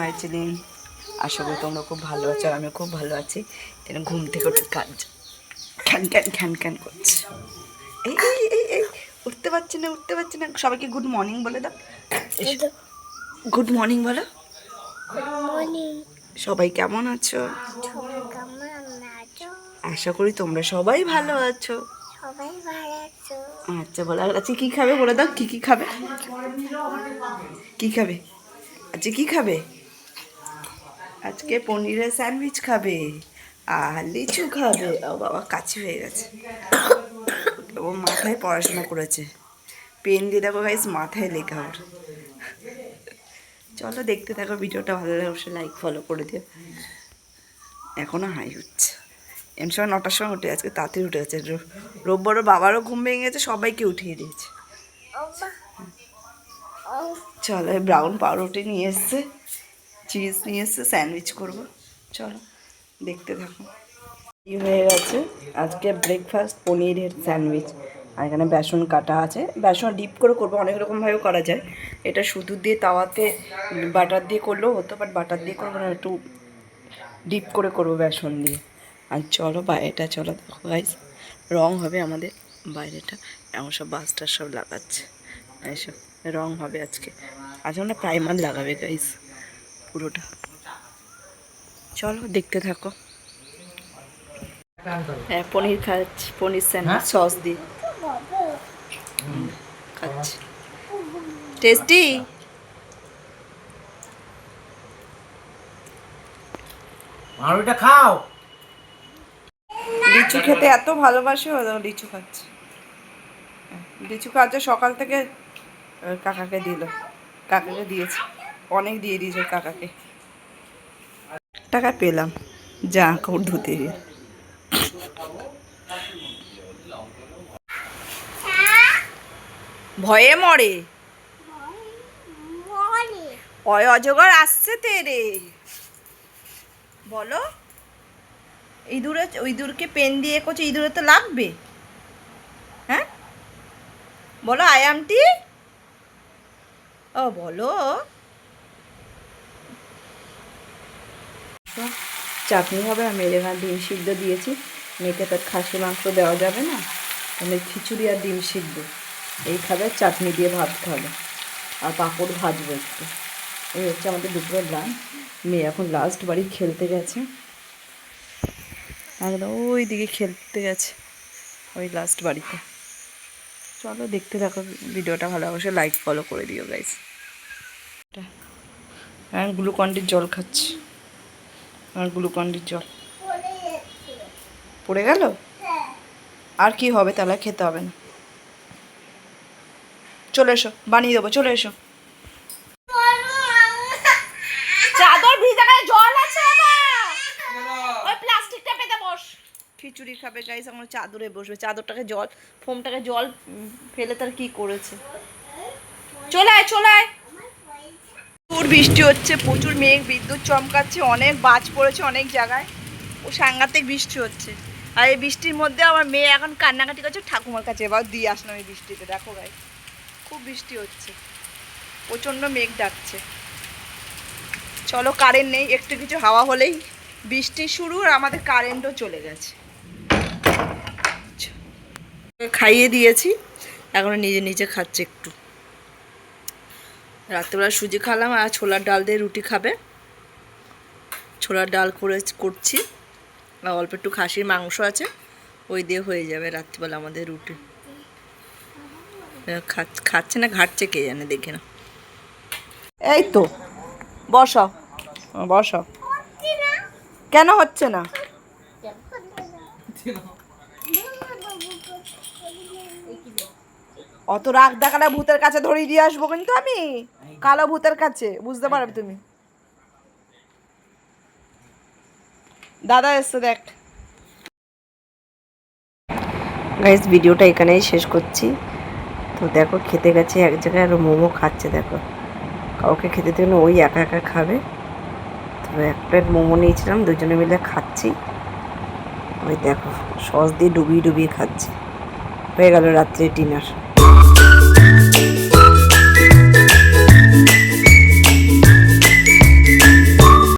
My channel. আশা করি তোমরা খুব ভালো আছো, আর আমিও খুব ভালো আছি। এখানে ঘুম থেকে উঠে কাজ খ্যান খ্যান খ্যান খ্যান করছে। এই এই এই এই উঠতে পারছি না, উঠতে পারছি না। সবাইকে গুড মর্নিং বলে দাও। গুড মর্নিং বলো। সবাই কেমন আছো? আশা করি তোমরা সবাই ভালো আছো। আচ্ছা বলো, আজকে কি খাবে বলে দাও। কি কি খাবে? কি খাবে আজকে? কি খাবে আজকে? পনিরের স্যান্ডউইচ খাবে আর লিচু খাবে। ও বাবা, কাছি হয়ে গেছে। ও মাথায় পড়াশোনা করেছে, পেন দিয়ে দেখো গাইস মাথায় লেখা ওর। চলো দেখতে থাকো ভিডিওটা, ভালো লাগে অবশ্যই লাইক ফলো করে দিও। এখনও হাই হচ্ছে। এমন সময় 9টার সময় উঠে, আজকে তাড়াতাড়ি উঠে গেছে। রোববারও বাবারও ঘুম ভেঙে গেছে, সবাইকে উঠিয়ে দিয়েছে। চলো, ব্রাউন পাউরুটি নিয়ে এসছে, চিজ নিয়ে এসছে, স্যান্ডউইচ করবো। চলো দেখতে থাকো। কি হয়ে গেছে আজকে ব্রেকফাস্ট? পনিরের স্যান্ডউইচ। আর এখানে বেসন কাটা আছে, বেসন ডিপ করে করবো, অনেক রকমভাবেও করা যায়। এটা শুধু দিয়ে তাওয়াতে বাটার দিয়ে করলেও হতো, বাট বাটার দিয়ে করবো না, একটু ডিপ করে করবো বেসন দিয়ে। আর চলো বাইরেটা, চলো দেখো গাইস, রং হবে আমাদের বাইরেটা। এমন সব বাসটা সব লাগাচ্ছে, এইসব রং হবে আজকে। আজ আমরা প্রাইমার লাগাবে গাইস পুরোটা। চলো দেখতে থাকো। হ্যাঁ, পনির খাচ্ছি, পনির স্যান্ডউইচ সস দিয়ে খাচ্ছি। টেস্টি। আর ওটা খাও। লিচু খেতে এত ভালোবাসে, লিচু খাচ্ছে। লিচু খাচ্ছে সকাল থেকে। কাকাকে দিল, কাকাকে দিয়েছে, অনেক দিয়ে দিয়েছে কাকাকে। টাকা পেলাম, যা কাপড় ধুতে গিয়ে। ভয়ে মরে, অয় অজগর আসছে তেরে। বলো, ইঁদুরে, ইঁদুরকে পেন দিয়ে করছে, ইঁদুরে তো লাগবে। হ্যাঁ বলো, আয়ামটি। ও বলো। চাটনি হবে, আমি এখানে ডিম সিদ্ধ দিয়েছি। মেয়েকে তার খাসি মাংস দেওয়া যাবে না, আমি খিচুড়ি আর ডিম সিদ্ধ এই খাবে, চাটনি দিয়ে ভাত খাবে, আর পাঁপড় ভাজবো একটু। এই হচ্ছে আমাদের দুপুরের লাঞ্চ। মেয়ে এখন লাস্ট বাড়ি খেলতে গেছে, একদম ওই দিকে খেলতে গেছে, ওই লাস্ট বাড়িতে। চলো দেখতে থাকো ভিডিওটা, ভালো অবশ্যই লাইক ফলো করে দিও গাইস। হ্যাঁ, গ্লুকন্ডির জল খাচ্ছি, আর গ্লুকন্ডির জল পড়ে গেল। আর কি হবে তাহলে, খেতে হবে না। চলে এসো, বানিয়ে দেবো, চলে এসো। চাদর ভিজা, জল আছে ওই প্লাস্টিকটা পেতে বস। খিচুড়ি খাবে গাইস, আমার চাদরে বসবে, চাদরটাকে জল, ফোমটাকে জল ফেলে তার কি করেছে। চলে আয়, চলে আয়। প্রচুর বৃষ্টি হচ্ছে, প্রচুর মেঘ, বিদ্যুৎ চমকাচ্ছে, অনেক বাজ পড়েছে অনেক জায়গায়। ও সাংঘাতিক বৃষ্টি হচ্ছে। আর এই বৃষ্টির মধ্যে আমার মেয়ে এখন কান্নাকাটি করছে ঠাকুমার কাছে, এবার দিয়ে আসলাম এই বৃষ্টিতে। দেখো গাই, খুব বৃষ্টি হচ্ছে, প্রচণ্ড মেঘ ডাকছে। চলো, কারেন্ট নেই, একটু কিছু হাওয়া হলেই বৃষ্টি শুরু, আর আমাদের কারেন্টও চলে গেছে। খাইয়ে দিয়েছি, এখন নিজে নিজে খাচ্ছে একটু। রাত্রেবেলা সুজি খালাম, আর ছোলার ডাল দিয়ে রুটি খাবে। ছোলার ডাল করছি, আর অল্প একটু খাসির মাংস আছে, ওই দিয়ে হয়ে যাবে রাত্রিবেলা আমাদের রুটি। খাচ্ছে না ঘাটছে কে জানে, দেখে না। এই তো বসাও, বসাও। কেন হচ্ছে না? অত রাগ দেখালে ভূতের কাছে ধরিয়ে দিয়ে আসবো কিন্তু আমি, কালো ভূতের কাছে, বুঝতে পারবে তুমি। দাদা এসছে দেখ। গাইস, ভিডিওটা এখানেই শেষ করছি। তো দেখো খেতে গেছে এক জায়গায়, আর মোমো খাচ্ছে। দেখো, কাউকে খেতে দেবে না, ওই একা একা খাবে। তো এক প্লেট মোমো নিয়েছিলাম, দুজনে মিলে খাচ্ছি। ওই দেখো সস দিয়ে ডুবিয়ে ডুবিয়ে খাচ্ছি। হয়ে গেল রাত্রে ডিনার।